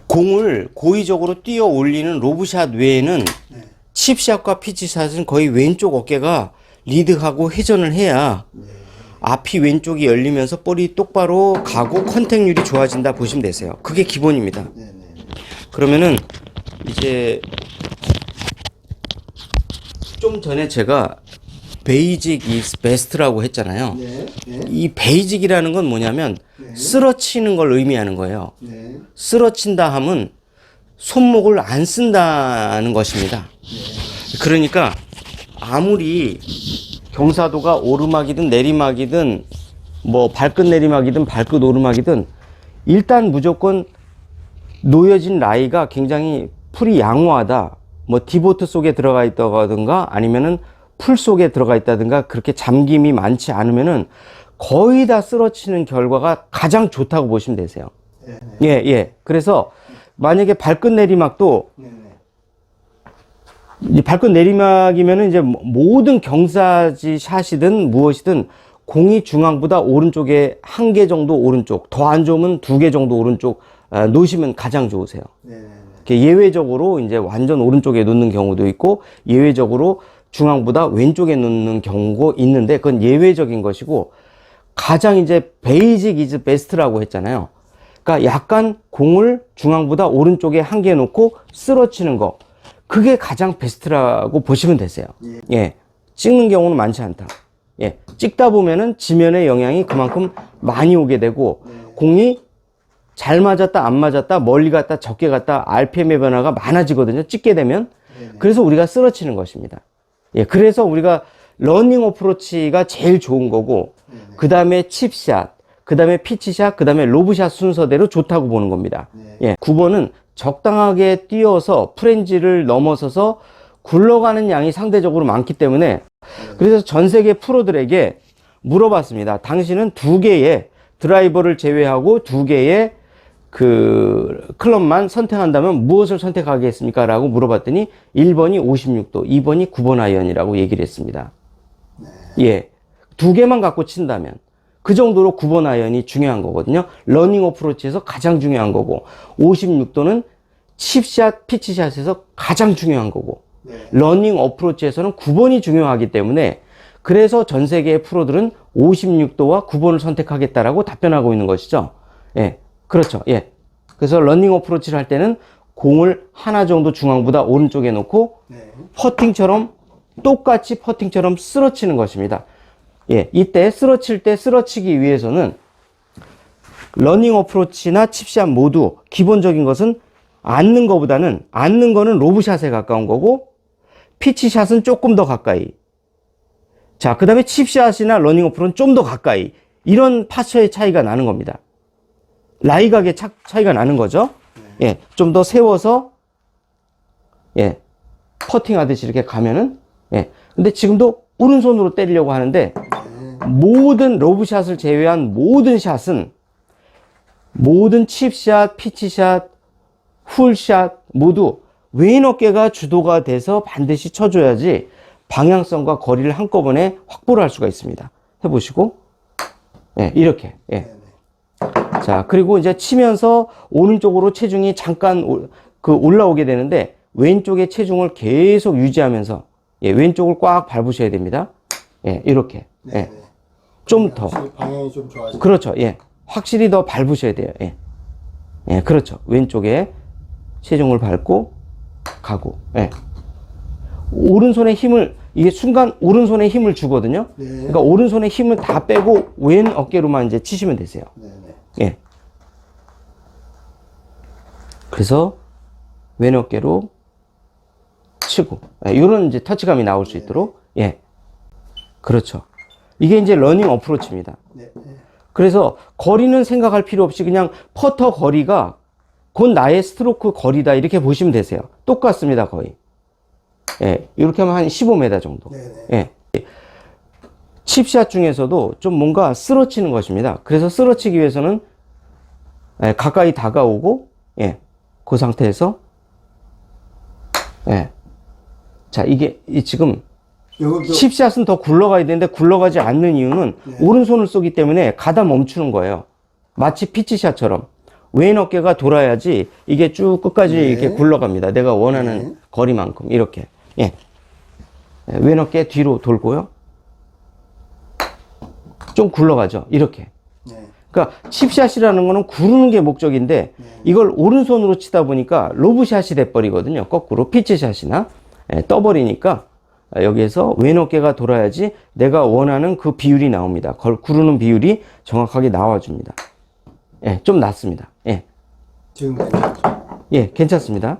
공을 고의적으로 뛰어 올리는 로브샷 외에는 네. 칩샷과 피치샷은 거의 왼쪽 어깨가 리드하고 회전을 해야 앞이 왼쪽이 열리면서 볼이 똑바로 가고 컨택률이 좋아진다 보시면 되세요. 그게 기본입니다. 네, 네. 그러면은 이제 좀 전에 제가 베이직 is best라고 했잖아요. 네. 네. 이 베이직이라는 건 뭐냐면 쓰러치는 걸 의미하는 거예요. 네. 쓰러친다 함은 손목을 안 쓴다는 것입니다. 그러니까 아무리 경사도가 오르막이든 내리막이든 뭐 발끝 내리막이든 발끝 오르막이든 일단 무조건 놓여진 라이가 굉장히 풀이 양호하다. 뭐 디보트 속에 들어가 있다든가 아니면은 풀 속에 들어가 있다든가 그렇게 잠김이 많지 않으면은 거의 다 쓰러치는 결과가 가장 좋다고 보시면 되세요. 네. 예, 예. 그래서 만약에 발끝 내리막도 네. 이 발끝 내리막이면은 이제 모든 경사지 샷이든 무엇이든 공이 중앙보다 오른쪽에 한 개 정도 오른쪽, 더 안 좋으면 두 개 정도 오른쪽 놓으시면 가장 좋으세요. 네. 이렇게 예외적으로 이제 완전 오른쪽에 놓는 경우도 있고 예외적으로 중앙보다 왼쪽에 놓는 경우가 있는데 그건 예외적인 것이고 가장 이제 베이직 이즈 베스트라고 했잖아요. 그러니까 약간 공을 중앙보다 오른쪽에 한 개 놓고 쓰러치는 거. 그게 가장 베스트라고 보시면 되세요. 예. 찍는 경우는 많지 않다. 예. 찍다 보면은 지면의 영향이 그만큼 많이 오게 되고 공이 잘 맞았다 안 맞았다 멀리 갔다 적게 갔다 RPM의 변화가 많아지거든요. 찍게 되면. 그래서 우리가 쓰러치는 것입니다. 예. 그래서 우리가 러닝 어프로치가 제일 좋은 거고 그 다음에 칩샷, 그 다음에 피치샷, 그 다음에 로브샷 순서대로 좋다고 보는 겁니다. 예. 9번은 적당하게 뛰어서 프렌지를 넘어서서 굴러가는 양이 상대적으로 많기 때문에 그래서 전 세계 프로들에게 물어봤습니다. 당신은 두 개의 드라이버를 제외하고 두 개의 그 클럽만 선택한다면 무엇을 선택하겠습니까? 라고 물어봤더니 1번이 56도, 2번이 9번 아이언이라고 얘기를 했습니다. 예. 두 개만 갖고 친다면 그 정도로 9번 아이언이 중요한 거거든요. 러닝 어프로치에서 가장 중요한 거고 56도는 칩샷, 피치샷에서 가장 중요한 거고 러닝 어프로치에서는 9번이 중요하기 때문에 그래서 전 세계의 프로들은 56도와 9번을 선택하겠다라고 답변하고 있는 것이죠. 예. 그렇죠. 예. 그래서 러닝 어프로치를 할 때는 공을 하나 정도 중앙보다 오른쪽에 놓고 퍼팅처럼 똑같이 퍼팅처럼 쓰러치는 것입니다. 예, 이때 쓰러칠 때 쓰러치기 위해서는 러닝 어프로치나 칩샷 모두 기본적인 것은 앉는 거는 로브샷에 가까운 거고 피치샷은 조금 더 가까이. 자, 그 다음에 칩샷이나 러닝 어프로는 좀 더 가까이. 이런 파처의 차이가 나는 겁니다. 라이각의 차이가 나는 거죠. 예, 좀 더 세워서 예, 퍼팅 하듯이 이렇게 가면은 예. 근데 지금도 오른손으로 때리려고 하는데 모든 로브샷을 제외한 모든 샷은 모든 칩샷, 피치샷, 훌샷 모두 왼 어깨가 주도가 돼서 반드시 쳐줘야지 방향성과 거리를 한꺼번에 확보를 할 수가 있습니다. 해보시고 예, 이렇게 예. 자, 그리고 이제 치면서 오른쪽으로 체중이 잠깐 올라오게 되는데 왼쪽의 체중을 계속 유지하면서 예, 왼쪽을 꽉 밟으셔야 됩니다. 예, 이렇게. 예. 좀 더. 방향이 좀 좋아지죠. 그렇죠. 예. 확실히 더 밟으셔야 돼요. 예. 예, 그렇죠. 왼쪽에 체중을 밟고 가고. 예. 오른손에 힘을 이게 순간 오른손에 힘을 주거든요. 그러니까 오른손에 힘을 다 빼고 왼 어깨로만 이제 치시면 되세요. 예. 그래서 왼 어깨로 치고 예, 이런 이제 터치감이 나올 수 있도록 예, 그렇죠. 이게 이제 러닝 어프로치입니다. 그래서 거리는 생각할 필요 없이 그냥 퍼터 거리가 곧 나의 스트로크 거리다 이렇게 보시면 되세요. 똑같습니다 거의. 예, 이렇게 하면 한 15m 정도. 예. 칩샷 중에서도 좀 뭔가 쓰러치는 것입니다. 그래서 쓰러치기 위해서는 예, 가까이 다가오고 예, 그 상태에서 예. 자, 이게 지금 칩샷은 더 굴러가야 되는데 굴러가지 않는 이유는 오른손을 쏘기 때문에 가다 멈추는 거예요. 마치 피치샷처럼. 왼 어깨가 돌아야지 이게 쭉 끝까지 네. 이렇게 굴러갑니다. 내가 원하는 네. 거리만큼 이렇게. 예. 왼 어깨 뒤로 돌고요. 좀 굴러가죠. 이렇게. 네. 그러니까 칩샷이라는 거는 구르는 게 목적인데 이걸 오른손으로 치다 보니까 로브샷이 돼버리거든요. 거꾸로 피치샷이나 떠버리니까 여기에서 왼 어깨가 돌아야지 내가 원하는 그 비율이 나옵니다. 구르는 비율이 정확하게 나와줍니다. 예, 좀 낫습니다. 예, 지금 괜찮죠? 예, 괜찮습니다.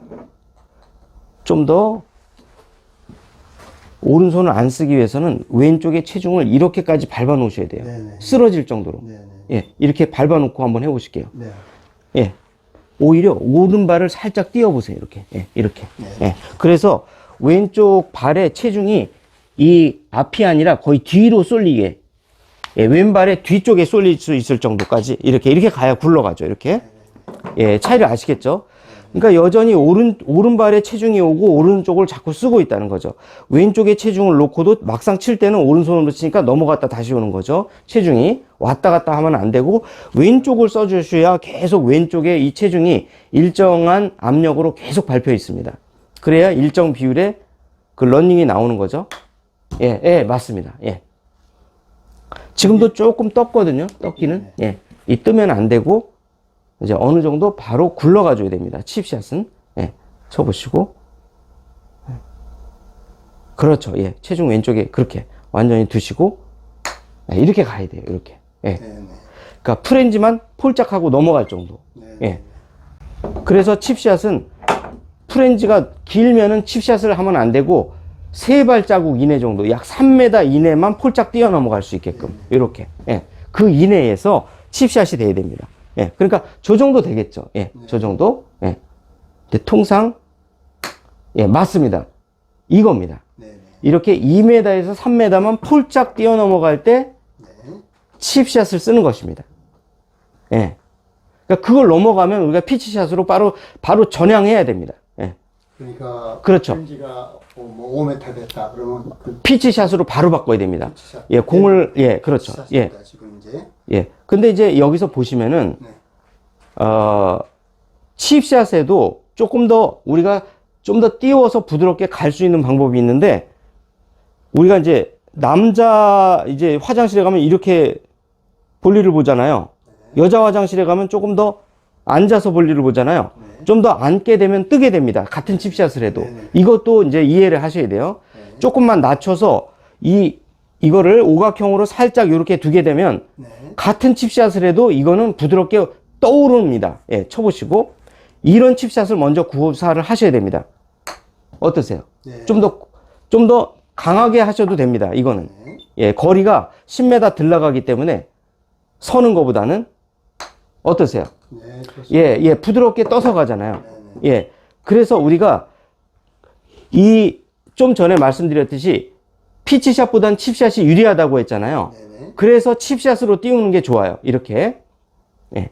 좀 더 오른손을 안 쓰기 위해서는 왼쪽에 체중을 이렇게까지 밟아 놓으셔야 돼요. 네네. 쓰러질 정도로. 네네. 예, 이렇게 밟아 놓고 한번 해보실게요. 네. 예. 오히려 오른발을 살짝 띄워보세요. 이렇게. 예, 이렇게. 예. 그래서 왼쪽 발의 체중이 이 앞이 아니라 거의 뒤로 쏠리게. 예, 왼발의 뒤쪽에 쏠릴 수 있을 정도까지 이렇게 가야 굴러가죠. 이렇게. 예, 차이를 아시겠죠? 그러니까 여전히 오른발에 체중이 오고 오른쪽을 자꾸 쓰고 있다는 거죠. 왼쪽에 체중을 놓고도 막상 칠 때는 오른손으로 치니까 넘어갔다 다시 오는 거죠. 체중이 왔다 갔다 하면 안 되고 왼쪽을 써주셔야 계속 왼쪽에 이 체중이 일정한 압력으로 계속 밟혀 있습니다. 그래야 일정 비율의 그 러닝이 나오는 거죠. 예, 예, 맞습니다. 예. 지금도 조금 떴거든요. 떴기는. 예. 이 뜨면 안 되고 이제 어느 정도 바로 굴러가 줘야 됩니다. 칩샷은. 예. 쳐보시고. 그렇죠. 예. 체중 왼쪽에 그렇게 완전히 두시고. 예. 이렇게 가야 돼요. 이렇게. 예. 네네. 그러니까 프렌즈만 폴짝하고 넘어갈 정도. 네네. 예. 그래서 칩샷은 프렌즈가 길면은 칩샷을 하면 안 되고 세 발자국 이내 정도, 약 3m 이내만 폴짝 뛰어 넘어갈 수 있게끔. 이렇게. 예. 그 이내에서 칩샷이 돼야 됩니다. 예, 그러니까 저 정도 되겠죠. 예, 저 정도. 예. 근데 통상 예, 맞습니다. 이겁니다. 네네. 이렇게 2m에서 3m만 폴짝 뛰어 넘어갈 때 네. 칩샷을 쓰는 것입니다. 예. 그러니까 그걸 넘어가면 우리가 피치샷으로 바로 전향해야 됩니다. 예. 그러니까 그렇죠. 렌즈가 뭐 5m 됐다 그러면 그 피치샷으로 바로 바꿔야 됩니다. 피치샷. 예, 공을 예, 그렇죠. 예. 피치샷입니다, 지금 이제. 예. 근데 이제 여기서 보시면은 네. 칩샷에도 조금 더 우리가 좀 더 띄워서 부드럽게 갈 수 있는 방법이 있는데 우리가 이제 남자 이제 화장실에 가면 이렇게 볼일을 보잖아요. 여자 화장실에 가면 조금 더 앉아서 볼일을 보잖아요. 좀 더 앉게 되면 뜨게 됩니다. 같은 칩샷을 해도. 이것도 이제 이해를 하셔야 돼요. 조금만 낮춰서 이거를 오각형으로 살짝 이렇게 두게 되면 네. 같은 칩샷을 해도 이거는 부드럽게 떠오릅니다. 예, 쳐보시고 이런 칩샷을 먼저 구사를 하셔야 됩니다. 어떠세요? 네. 좀 더 강하게 하셔도 됩니다. 이거는. 네. 예, 거리가 10m 들 나가기 때문에 서는 것보다는 어떠세요? 네, 좋습니다. 예, 예, 부드럽게 떠서 가잖아요. 네. 예. 그래서 우리가 좀 전에 말씀드렸듯이 피치샷보단 칩샷이 유리하다고 했잖아요. 네네. 그래서 칩샷으로 띄우는 게 좋아요. 이렇게. 예.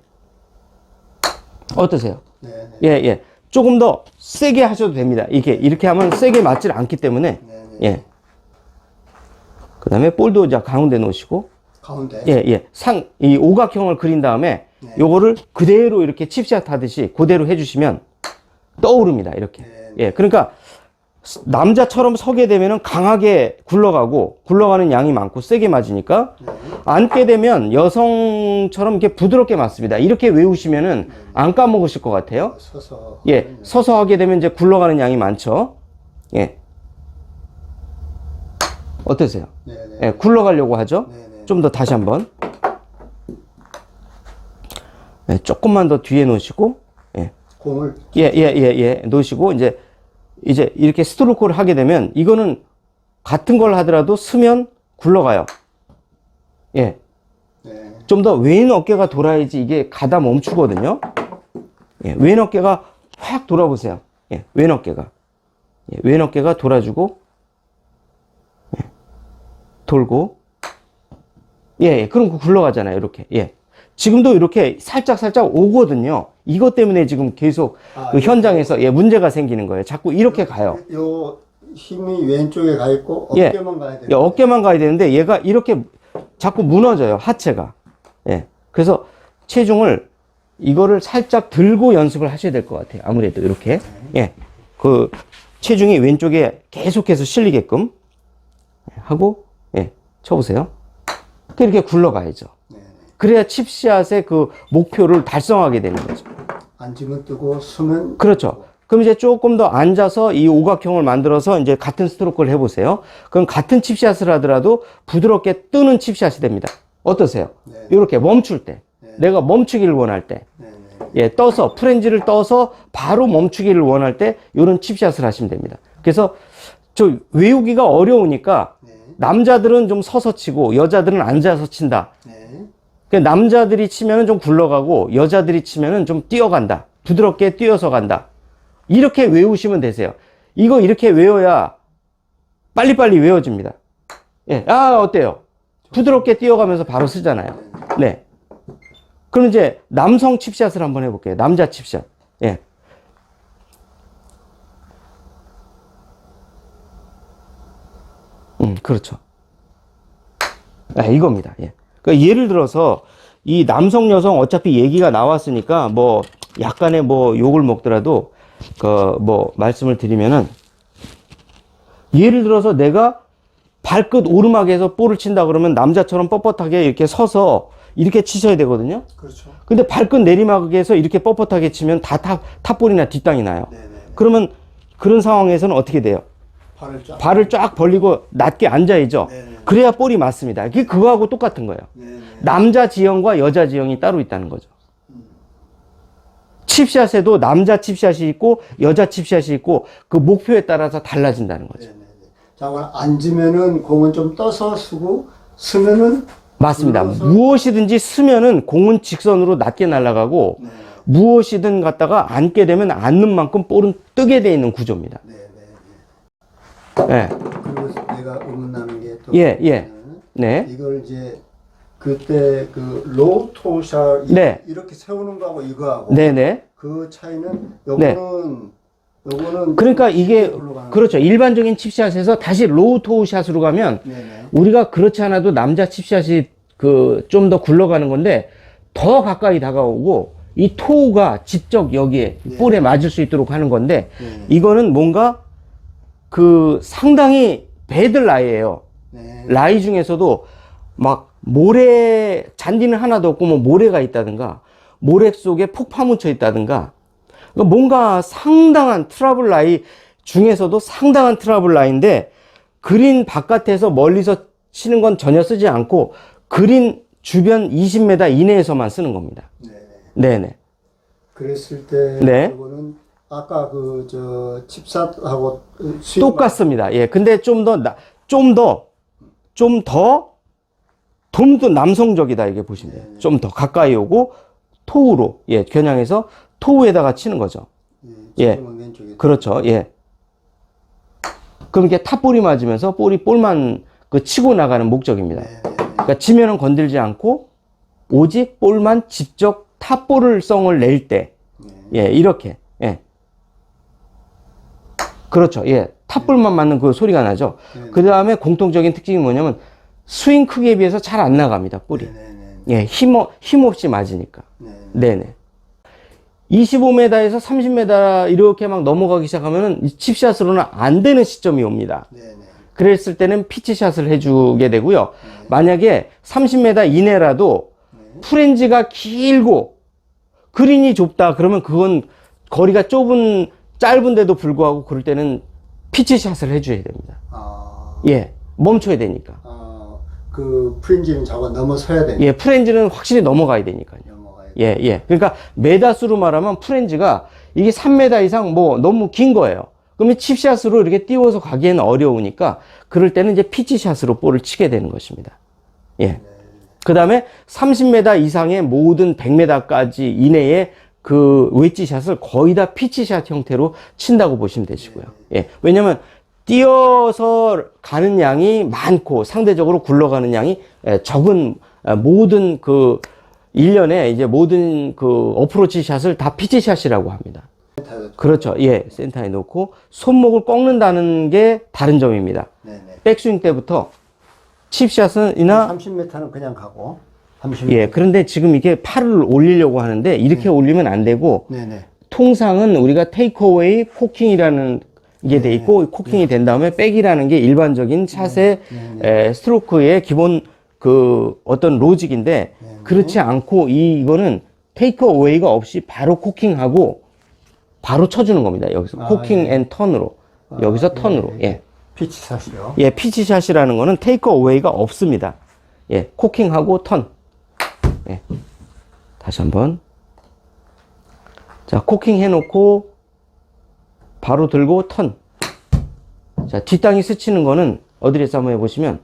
어떠세요? 네네. 예, 예. 조금 더 세게 하셔도 됩니다. 이렇게 하면 세게 맞질 않기 때문에. 네네. 예. 그 다음에 볼도 이제 가운데 놓으시고. 가운데. 예, 예. 이 오각형을 그린 다음에 네. 요거를 그대로 이렇게 칩샷 하듯이 그대로 해주시면 떠오릅니다. 이렇게. 네. 예. 그러니까 남자처럼 서게 되면은 강하게 굴러가는 양이 많고 세게 맞으니까 네. 앉게 되면 여성처럼 이렇게 부드럽게 맞습니다. 이렇게 외우시면은 안 까먹으실 것 같아요. 서서. 예. 서서 하게 되면 이제 굴러가는 양이 많죠. 예. 어떠세요? 네네. 예. 굴러가려고 하죠. 네네. 좀 더 다시 한번. 예. 조금만 더 뒤에 놓으시고. 예. 공을. 예. 놓으시고 이제 이렇게 스트로크를 하게 되면 이거는 같은 걸 하더라도 쓰면 굴러가요. 예. 네. 좀 더 왼 어깨가 돌아야지 이게 가다 멈추거든요. 예. 왼 어깨가 확 돌아보세요. 예. 왼 어깨가. 예. 왼 어깨가 돌아주고, 예. 돌고, 예. 그럼 굴러가잖아요. 이렇게. 예. 지금도 이렇게 살짝 오거든요. 이것 때문에 지금 계속 그 현장에서 예, 문제가 생기는 거예요. 자꾸 이렇게 가요. 요 힘이 왼쪽에 가 있고 예. 어깨만 가야 돼요. 예, 어깨만 가야 되는데 얘가 이렇게 자꾸 무너져요. 하체가. 예. 그래서 체중을 이거를 살짝 들고 연습을 하셔야 될 것 같아요. 아무래도 이렇게. 예. 그 체중이 왼쪽에 계속해서 실리게끔 하고, 예. 쳐보세요. 이렇게 굴러가야죠. 네. 그래야 칩샷의 그 목표를 달성하게 되는 거죠. 앉으면 뜨고 서면 그렇죠. 그럼 이제 조금 더 앉아서 이 오각형을 만들어서 이제 같은 스트로크를 해보세요. 그럼 같은 칩샷을 하더라도 부드럽게 뜨는 칩샷이 됩니다. 어떠세요? 네. 이렇게 멈출 때. 내가 멈추기를 원할 때. 네, 네. 예, 떠서, 프렌즈를 떠서 바로 멈추기를 원할 때, 요런 칩샷을 하시면 됩니다. 그래서, 저 외우기가 어려우니까, 네. 남자들은 좀 서서 치고, 여자들은 앉아서 친다. 네. 그러니까 남자들이 치면은 좀 굴러가고, 여자들이 치면은 좀 뛰어간다. 부드럽게 뛰어서 간다. 이렇게 외우시면 되세요. 이거 이렇게 외워야 빨리빨리 외워집니다. 예, 어때요? 부드럽게 뛰어가면서 바로 쓰잖아요. 네. 그럼 이제 남성 칩샷을 한번 해볼게요. 남자 칩샷. 예. 그렇죠. 이겁니다. 예. 그러니까 예를 들어서 이 남성 여성 어차피 얘기가 나왔으니까 뭐 약간의 뭐 욕을 먹더라도 그 뭐 말씀을 드리면은 예를 들어서 내가 발끝 오르막에서 볼을 친다 그러면 남자처럼 뻣뻣하게 이렇게 서서 이렇게 치셔야 되거든요. 그렇죠. 근데 발끝 내리막에서 이렇게 뻣뻣하게 치면 다 탑볼이나 뒷땅이 나요. 네, 네. 그러면 그런 상황에서는 어떻게 돼요? 발을 쫙 벌리고 낮게 앉아야죠. 네, 네. 그래야 볼이 맞습니다. 그게 그거하고 똑같은 거예요. 네, 네. 남자 지형과 여자 지형이 따로 있다는 거죠. 칩샷에도 남자 칩샷이 있고 여자 칩샷이 있고 그 목표에 따라서 달라진다는 거죠. 네, 네, 네. 자, 오늘 앉으면은 공은 좀 떠서 쓰고 서면은 맞습니다. 굴러서- 무엇이든지 쓰면은 공은 직선으로 낮게 날아가고 네. 무엇이든 갖다가 앉게 되면 앉는 만큼 볼은 뜨게 돼 있는 구조입니다. 네, 네, 네. 예. 그리고 내가 의문나는 게 또 예. 네. 이걸 이제 그때 그 로우 토샷 네. 이렇게 세우는 거하고 이거하고 네네. 그 차이는 네. 요거는 그러니까 이게 올라가는 그렇죠. 일반적인 칩샷에서 다시 로우 토우 샷으로 가면 네네. 우리가 그렇지 않아도 남자 칩샷이 그 좀 더 굴러가는 건데 더 가까이 다가오고 이 토우가 직접 여기에 네. 볼에 맞을 수 있도록 하는 건데 네. 이거는 뭔가 그 상당히 배드 라이예요. 네. 라이 중에서도 막 모래 잔디는 하나도 없고 뭐 모래가 있다든가 모래 속에 폭 파묻혀 있다든가 그러니까 뭔가 상당한 트러블 라이 중에서도 상당한 트러블 라이인데 그린 바깥에서 멀리서 치는 건 전혀 쓰지 않고 그린 주변 20m 이내에서만 쓰는 겁니다. 네. 네네. 그랬을 때 네. 이거는 아까 그 저 칩샷하고 스윙 똑같습니다. 예. 근데 좀 더 남성적이다 이게 보시면 돼요. 좀 더 가까이 오고 토우로 예 겨냥해서 토우에다가 치는 거죠. 예. 지금은 왼쪽에 그렇죠. 예. 그럼 이게 탑볼이 맞으면서 볼만 그 치고 나가는 목적입니다. 네, 네, 그러니까 지면은 건들지 않고 오직 볼만 직접 탑볼성을 낼 때, 예, 이렇게, 예. 그렇죠. 예. 탑볼만 맞는 그 소리가 나죠. 네. 그 다음에 공통적인 특징이 뭐냐면 스윙 크기에 비해서 잘 안 나갑니다. 볼이. 네, 네, 예. 힘없이 맞으니까. 네. 네네. 25m에서 30m 이렇게 막 넘어가기 시작하면은 이 칩샷으로는 안 되는 시점이 옵니다. 네, 네. 그랬을 때는 피치샷을 해주게 되고요. 만약에 30m 이내라도 프렌즈가 길고 그린이 좁다 그러면 그건 거리가 짧은데도 불구하고 그럴 때는 피치샷을 해줘야 됩니다. 아, 예, 멈춰야 되니까. 그 프린지는 자꾸 넘어서야 되는 예, 프렌즈는 확실히 넘어가야 되니까요. 넘어가야 돼. 예. 그러니까 메다수로 말하면 프렌즈가 이게 3m 이상 뭐 너무 긴 거예요. 그러면 칩샷으로 이렇게 띄워서 가기에는 어려우니까 그럴 때는 이제 피치샷으로 볼을 치게 되는 것입니다. 예. 그 다음에 30m 이상의 모든 100m까지 이내의 그 웨지샷을 거의 다 피치샷 형태로 친다고 보시면 되시고요. 예. 왜냐면 뛰어서 가는 양이 많고 상대적으로 굴러가는 양이 적은 모든 그 일련의 이제 모든 그 어프로치 샷을 다 피치샷이라고 합니다. 그렇죠. 예. 센터에 놓고 손목을 꺾는다는 게 다른 점입니다. 네네. 백스윙 때부터 칩샷이나 30m는 그냥 가고 30m. 예, 그런데 지금 이게 팔을 올리려고 하는데 이렇게 올리면 안 되고 네네. 통상은 우리가 테이크어웨이 코킹이라는 게 돼 있고 코킹이 된 다음에 백이라는 게 일반적인 샷의 스트로크의 기본 그 어떤 로직인데 그렇지 않고 이거는 테이크어웨이가 없이 바로 코킹하고 바로 쳐주는 겁니다. 여기서 코킹 앤 턴으로 여기서 턴으로 예. 피치샷이요. 예, 피치샷이라는 거는 테이크어웨이가 없습니다. 예, 코킹하고 턴. 예. 다시 한번. 자, 코킹 해놓고 바로 들고 턴. 자, 뒷땅이 스치는 거는 어드레스 한번 해보시면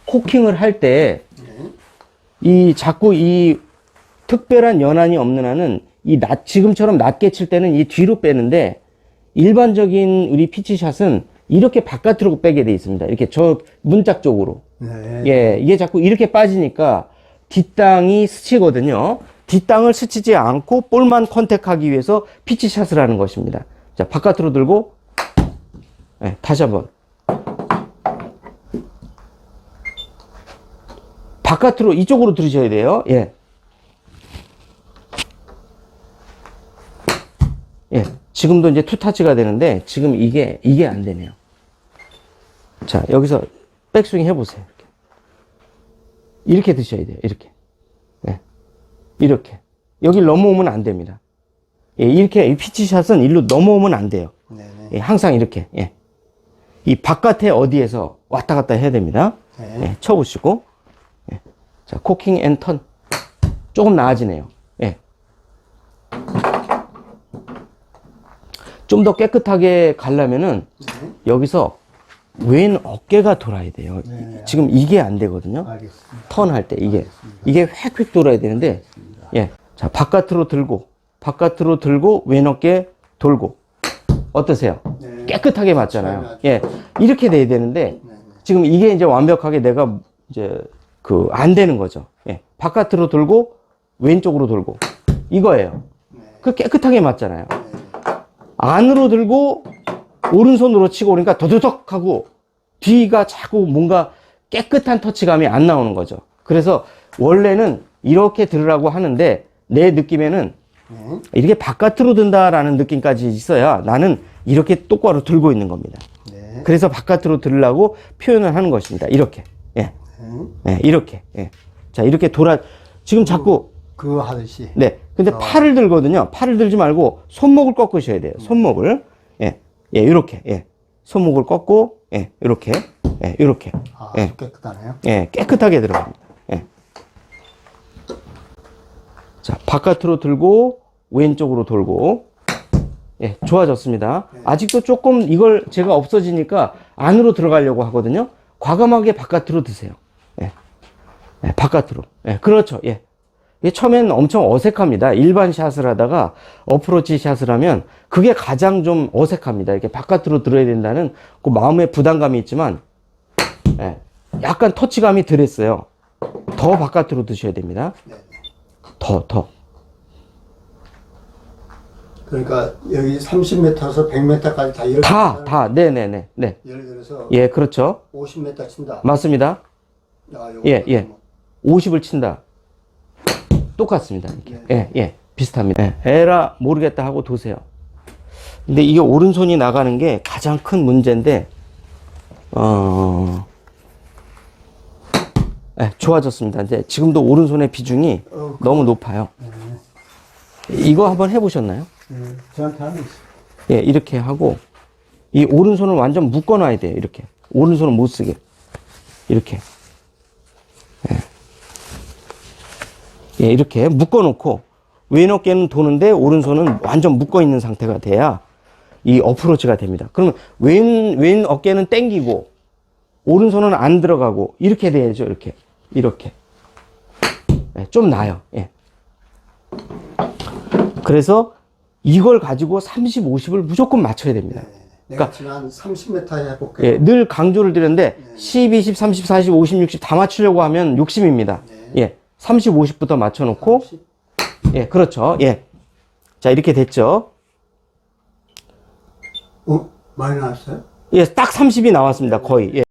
코킹을 할 때 이 자꾸 이 특별한 연한이 없는 한은 이 지금처럼 낮게 칠 때는 이 뒤로 빼는데 일반적인 우리 피치샷은 이렇게 바깥으로 빼게 돼 있습니다. 이렇게 저 문짝 쪽으로. 네. 예, 이게 자꾸 이렇게 빠지니까 뒷땅이 스치거든요. 뒷땅을 스치지 않고 볼만 컨택하기 위해서 피치샷을 하는 것입니다. 자, 바깥으로 들고, 예, 다시 한번. 바깥으로, 이쪽으로 들으셔야 돼요. 예. 예. 지금도 이제 투타치가 되는데, 지금 이게 안 되네요. 자, 여기서 백스윙 해보세요. 이렇게 드셔야 돼요. 이렇게. 예. 이렇게. 여길 넘어오면 안 됩니다. 예, 이렇게, 이 피치샷은 일로 넘어오면 안 돼요. 네네. 예, 항상 이렇게. 예. 이 바깥에 어디에서 왔다 갔다 해야 됩니다. 네. 예, 쳐보시고. 예. 자, 코킹 앤 턴. 조금 나아지네요. 예. 좀 더 깨끗하게 가려면은 여기서 왼 어깨가 돌아야 돼요. 네. 지금 이게 안 되거든요. 알겠습니다. 턴 할 때 이게 획획 돌아야 되는데 예. 자, 바깥으로 들고 왼 어깨 돌고 어떠세요? 네. 깨끗하게 맞잖아요. 예. 이렇게 돼야 되는데 지금 이게 이제 완벽하게 내가 이제 그 안 되는 거죠. 예. 바깥으로 돌고 왼쪽으로 돌고 이거예요. 그 깨끗하게 맞잖아요. 안으로 들고 오른손으로 치고 그러니까 더더덕 하고 뒤가 자꾸 뭔가 깨끗한 터치감이 안 나오는 거죠. 그래서 원래는 이렇게 들으라고 하는데 내 느낌에는 이렇게 바깥으로 든다라는 느낌까지 있어야 나는 이렇게 똑바로 들고 있는 겁니다. 네. 그래서 바깥으로 들으려고 표현을 하는 것입니다. 이렇게. 예. 네, 이렇게. 예. 자, 이렇게 지금 자꾸 그거 하듯이. 네. 근데 팔을 들거든요. 팔을 들지 말고 손목을 꺾으셔야 돼요. 손목을. 예. 예, 요렇게. 예. 손목을 꺾고, 예, 요렇게. 예, 요렇게. 아, 예. 깨끗하네요. 예, 깨끗하게 들어갑니다. 예. 자, 바깥으로 들고, 왼쪽으로 돌고. 예, 좋아졌습니다. 아직도 조금 이걸 제가 없어지니까 안으로 들어가려고 하거든요. 과감하게 바깥으로 드세요. 예. 예, 바깥으로. 예, 그렇죠. 예. 이게 처음엔 엄청 어색합니다. 일반 샷을 하다가 어프로치 샷을 하면 그게 가장 좀 어색합니다. 이렇게 바깥으로 들어야 된다는 그 마음의 부담감이 있지만, 예, 약간 터치감이 덜했어요. 더 바깥으로 드셔야 됩니다. 더. 그러니까 여기 30m에서 100m까지 다 이렇게. 네네네. 네. 예를 들어서 예, 그렇죠. 50m 친다. 맞습니다. 아, 예. 50을 친다. 똑같습니다. 이렇게. 예. 비슷합니다. 예. 에라 모르겠다 하고 도세요. 근데 이게 오른손이 나가는 게 가장 큰 문제인데, 예, 좋아졌습니다. 이제 지금도 오른손의 비중이 너무 높아요. 이거 한번 해보셨나요? 저한테 하는 있어요. 예, 이렇게 하고, 이 오른손을 완전 묶어놔야 돼요. 이렇게. 오른손을 못 쓰게. 이렇게. 예, 이렇게 묶어놓고, 왼 어깨는 도는데, 오른손은 완전 묶어있는 상태가 돼야 이 어프로치가 됩니다. 그러면 왼 어깨는 땡기고, 오른손은 안 들어가고, 이렇게 돼야죠. 이렇게. 예, 좀 나아요. 예. 그래서 이걸 가지고 30, 50을 무조건 맞춰야 됩니다. 내가 지금 한 30m 해볼게요. 예, 늘 강조를 드렸는데 10, 20, 30, 40, 50, 60 다 맞추려고 하면 욕심입니다. 예, 30, 50부터 맞춰놓고 30. 예, 그렇죠. 예, 자 이렇게 됐죠. 많이 나왔어요? 예, 딱 30이 나왔습니다. 거의. 예.